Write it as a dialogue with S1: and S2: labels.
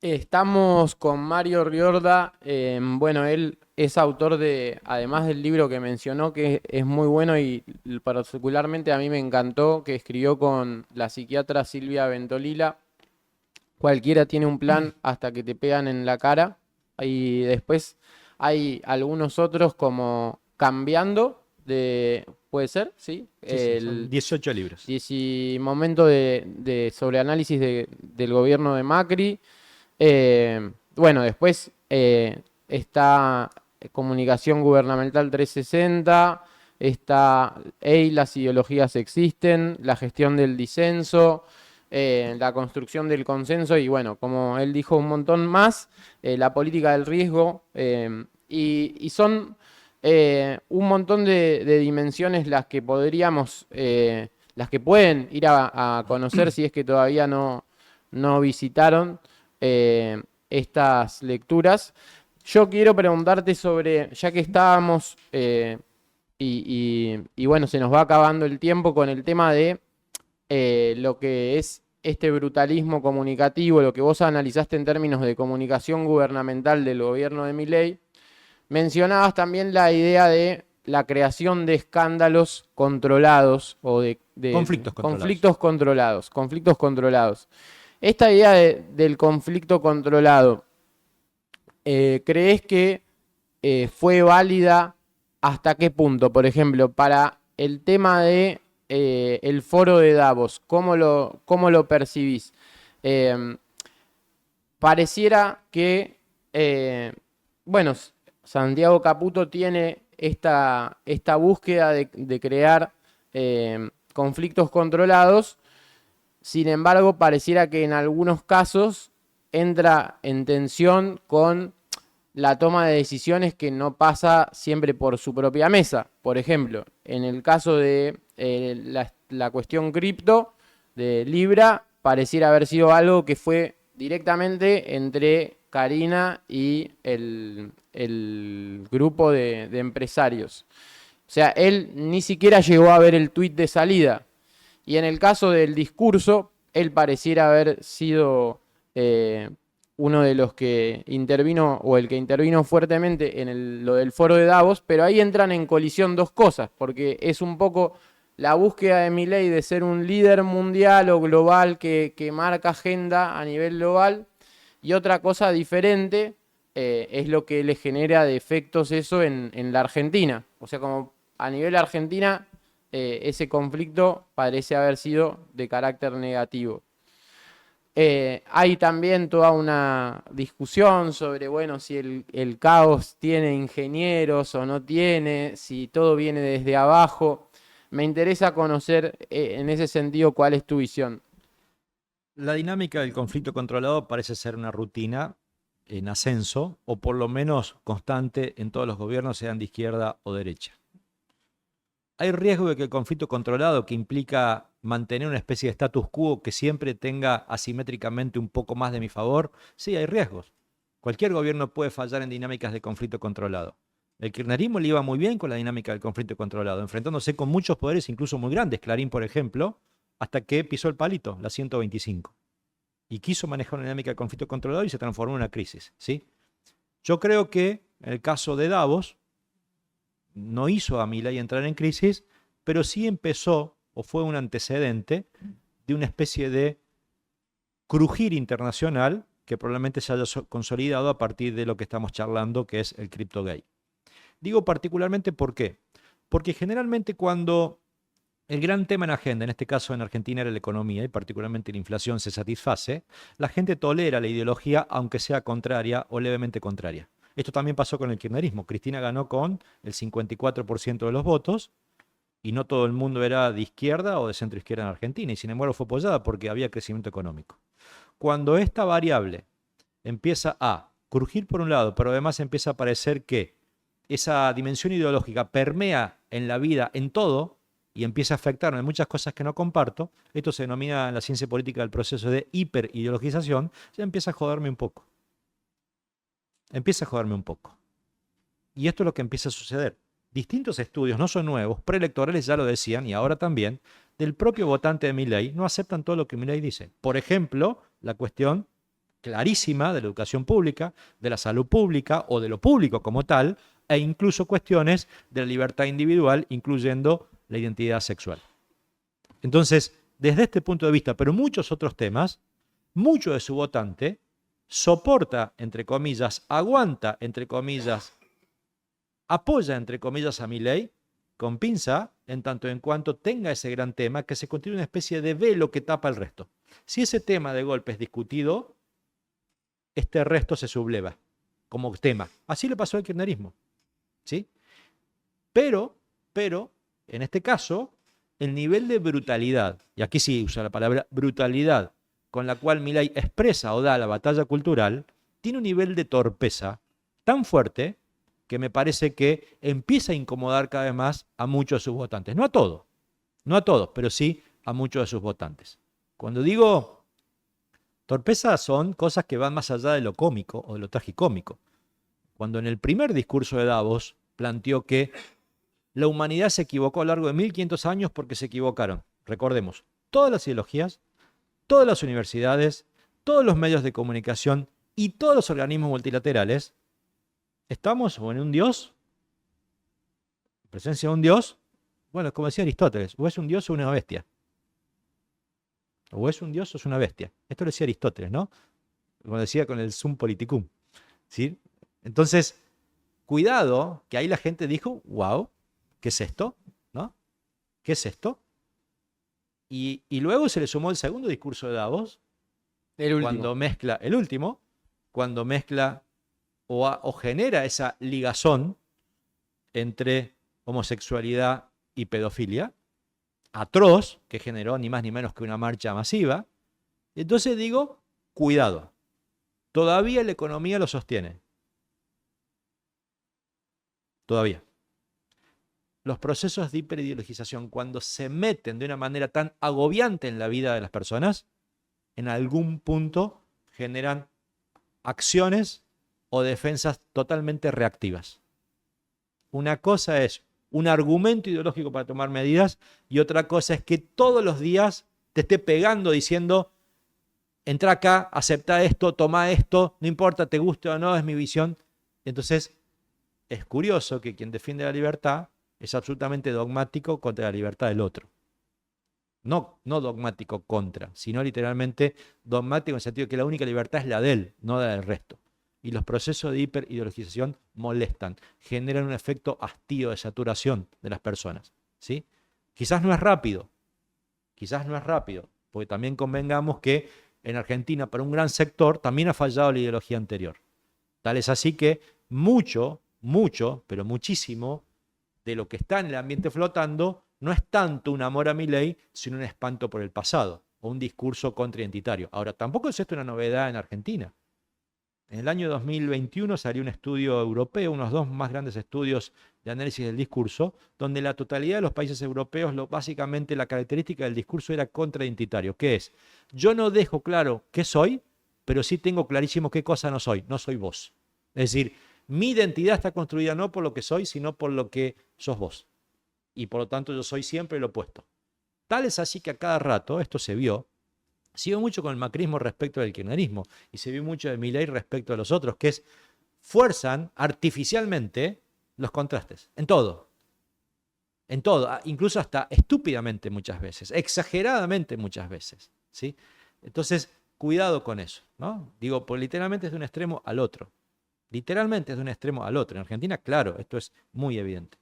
S1: Estamos con Mario Riorda. Bueno, él es autor de, además del libro que mencionó, que es muy bueno y particularmente a mí me encantó, que escribió con la psiquiatra Silvia Ventolila. Cualquiera tiene un plan hasta que te pegan en la cara. Y después hay algunos otros como Cambiando, puede ser, ¿sí?
S2: Sí, sí, son
S1: El
S2: 18 libros.
S1: momento de sobreanálisis del gobierno de Macri. Bueno, después está Comunicación Gubernamental 360, está Las ideologías existen, la gestión del disenso, la construcción del consenso y bueno, como él dijo un montón más, la política del riesgo y son un montón de dimensiones las que podríamos, las que pueden ir a conocer si es que todavía no visitaron estas lecturas. Yo quiero preguntarte sobre, ya que estábamos y bueno, se nos va acabando el tiempo con el tema de lo que es este brutalismo comunicativo, lo que vos analizaste en términos de comunicación gubernamental del gobierno de Milei, mencionabas también la idea de la creación de escándalos controlados o de
S2: Conflictos controlados.
S1: conflictos controlados, conflictos controlados. Esta idea del conflicto controlado, ¿crees que fue válida hasta qué punto? Por ejemplo, para el tema de el foro de Davos, ¿cómo lo percibís? Eh, Pareciera que, bueno, Santiago Caputo tiene esta búsqueda de crear conflictos controlados. Sin embargo, pareciera que en algunos casos entra en tensión con la toma de decisiones que no pasa siempre por su propia mesa. Por ejemplo, en el caso de la cuestión cripto de Libra, pareciera haber sido algo que fue directamente entre Karina y el grupo de empresarios. O sea, él ni siquiera llegó a ver el tuit de salida. Y en el caso del discurso, él pareciera haber sido uno de los que intervino o el que intervino fuertemente en lo del foro de Davos, pero ahí entran en colisión dos cosas, porque es un poco la búsqueda de Milei de ser un líder mundial o global que marca agenda a nivel global, y otra cosa diferente es lo que le genera de efectos eso en la Argentina. O sea, como a nivel Argentina ese conflicto parece haber sido de carácter negativo. Hay también toda una discusión sobre, bueno, si el caos tiene ingenieros o no tiene, si todo viene desde abajo. Me interesa conocer en ese sentido cuál es tu visión.
S2: La dinámica del conflicto controlado parece ser una rutina en ascenso, o por lo menos constante en todos los gobiernos, sean de izquierda o derecha. Hay riesgo de que el conflicto controlado, que implica mantener una especie de status quo que siempre tenga asimétricamente un poco más de mi favor, sí, hay riesgos. Cualquier gobierno puede fallar en dinámicas de conflicto controlado. El kirchnerismo le iba muy bien con la dinámica del conflicto controlado, enfrentándose con muchos poderes, incluso muy grandes, Clarín, por ejemplo, hasta que pisó el palito, la 125, y quiso manejar una dinámica de conflicto controlado y se transformó en una crisis, ¿sí? Yo creo que en el caso de Davos, no hizo a Milei entrar en crisis, pero sí empezó, o fue un antecedente, de una especie de crujir internacional que probablemente se haya consolidado a partir de lo que estamos charlando, que es el CryptoGate. Digo particularmente ¿por qué? Porque generalmente cuando el gran tema en agenda, en este caso en Argentina era la economía y particularmente la inflación, se satisface, la gente tolera la ideología aunque sea contraria o levemente contraria. Esto también pasó con el kirchnerismo. Cristina ganó con el 54% de los votos y no todo el mundo era de izquierda o de centro izquierda en Argentina, y sin embargo fue apoyada porque había crecimiento económico. Cuando esta variable empieza a crujir por un lado, pero además empieza a parecer que esa dimensión ideológica permea en la vida, en todo, y empieza a afectarme en muchas cosas que no comparto, esto se denomina en la ciencia política el proceso de hiperideologización, ya empieza a joderme un poco. Empieza a joderme un poco. Y esto es lo que empieza a suceder. Distintos estudios, no son nuevos, preelectorales ya lo decían, y ahora también, del propio votante de Milei, no aceptan todo lo que Milei dice. Por ejemplo, la cuestión clarísima de la educación pública, de la salud pública o de lo público como tal, e incluso cuestiones de la libertad individual, incluyendo la identidad sexual. Entonces, desde este punto de vista, pero muchos otros temas, mucho de su votante soporta, entre comillas, aguanta, entre comillas, apoya, entre comillas, a Milei con pinza, en tanto en cuanto tenga ese gran tema que se constituye una especie de velo que tapa el resto. Si ese tema de golpe es discutido, este resto se subleva como tema. Así le pasó al kirchnerismo, ¿sí? Pero, en este caso, el nivel de brutalidad, y aquí sí usa la palabra brutalidad, con la cual Milei expresa o da la batalla cultural, tiene un nivel de torpeza tan fuerte que me parece que empieza a incomodar cada vez más a muchos de sus votantes. No a todos, pero sí a muchos de sus votantes. Cuando digo torpeza son cosas que van más allá de lo cómico o de lo tragicómico. Cuando en el primer discurso de Davos planteó que la humanidad se equivocó a lo largo de 1500 años porque se equivocaron. Recordemos, todas las ideologías, todas las universidades, todos los medios de comunicación y todos los organismos multilaterales, estamos o en un Dios, en presencia de un Dios, bueno, como decía Aristóteles, o es un Dios o una bestia. O es un Dios o es una bestia. Esto lo decía Aristóteles, ¿no? Como decía con el sum politicum, ¿sí? Entonces, cuidado, que ahí la gente dijo, wow, ¿qué es esto? ¿No? ¿Qué es esto? Y luego se le sumó el segundo discurso de Davos, cuando mezcla, el último, cuando mezcla o genera esa ligazón entre homosexualidad y pedofilia, atroz, que generó ni más ni menos que una marcha masiva. Entonces digo, cuidado, todavía la economía lo sostiene. Todavía. Los procesos de hiperideologización, cuando se meten de una manera tan agobiante en la vida de las personas, en algún punto generan acciones o defensas totalmente reactivas. Una cosa es un argumento ideológico para tomar medidas y otra cosa es que todos los días te esté pegando diciendo, entra acá, acepta esto, toma esto, no importa, te guste o no, es mi visión. Entonces, es curioso que quien defiende la libertad es absolutamente dogmático contra la libertad del otro. No dogmático contra, sino literalmente dogmático en el sentido de que la única libertad es la de él, no la del resto. Y los procesos de hiperideologización molestan, generan un efecto hastío de saturación de las personas, ¿sí? Quizás no es rápido, porque también convengamos que en Argentina, para un gran sector, también ha fallado la ideología anterior. Tal es así que mucho, pero muchísimo de lo que está en el ambiente flotando no es tanto un amor a Milei, sino un espanto por el pasado o un discurso contraidentitario. Ahora, tampoco es esto una novedad en Argentina. En el año 2021 salió un estudio europeo, unos dos más grandes estudios de análisis del discurso, donde la totalidad de los países europeos, básicamente la característica del discurso era contraidentitario, que es, yo no dejo claro qué soy, pero sí tengo clarísimo qué cosa no soy vos. Es decir, mi identidad está construida no por lo que soy, sino por lo que sos vos. Y por lo tanto yo soy siempre lo opuesto. Tal es así que a cada rato, esto se vio mucho con el macrismo respecto del kirchnerismo y se vio mucho de Milei respecto a los otros, que es fuerzan artificialmente los contrastes, en todo, incluso hasta estúpidamente muchas veces, exageradamente muchas veces, ¿sí? Entonces, cuidado con eso, ¿no? Digo, pues literalmente es de un extremo al otro. Literalmente es de un extremo al otro. En Argentina, claro, esto es muy evidente.